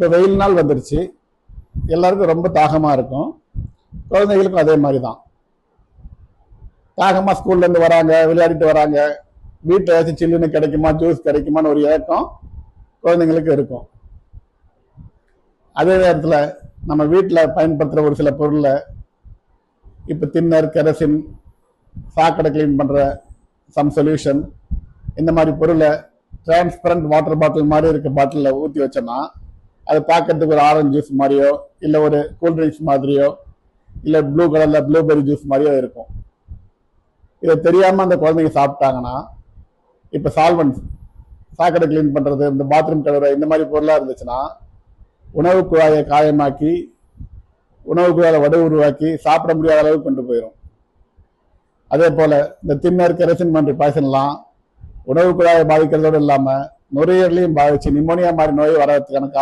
இப்போ வெயில் நாள் வந்துருச்சு, எல்லாருக்கும் ரொம்ப தாகமாக இருக்கும். குழந்தைகளுக்கும் அதே மாதிரி தான். தாகமாக ஸ்கூல்லேருந்து வராங்க, விளையாடிட்டு வராங்க, வீட்டில் ஏதாச்சும் சில்லுன்னு கிடைக்குமா, ஜூஸ் கிடைக்குமான்னு ஒரு ஏக்கம் குழந்தைங்களுக்கு இருக்கும். அதே நேரத்தில் நம்ம வீட்டில் பயன்படுத்துகிற ஒரு சில பொருளை, இப்போ தின்னர், கெரசின், சாக்கடை கிளீன் பண்ணுற சம் சொல்யூஷன், இந்த மாதிரி பொருளை டிரான்ஸ்பரண்ட் வாட்டர் பாட்டில் மாதிரி இருக்க பாட்டிலில் ஊற்றி வச்சோன்னா அது பார்க்கறதுக்கு ஒரு ஆரஞ்சு ஜூஸ் மாதிரியோ, இல்லை ஒரு கூல்ட்ரிங்க்ஸ் மாதிரியோ, இல்லை ப்ளூ கலரில் ப்ளூபெரி ஜூஸ் மாதிரியோ இருக்கும். இதை தெரியாமல் அந்த குழந்தைங்க சாப்பிட்டாங்கன்னா, இப்போ சால்வன்ஸ், சாக்கடை கிளீன் பண்ணுறது, இந்த பாத்ரூம் கழுவுற இந்த மாதிரி பொருளாக இருந்துச்சுன்னா உணவு குழாயை காயமாக்கி, உணவு குழாயில் வடு உருவாக்கி சாப்பிட முடியாத அளவுக்கு கொண்டு போயிடும். அதே போல் இந்த தின்னர், கெரசின் மாதிரி பாய்சன்லாம் உணவு குழாயை பாதிக்கிறதோடு இல்லாமல் நுரையீரலையும் பாதிச்சு நிமோனியா மாதிரி நோய் வரதுக்கான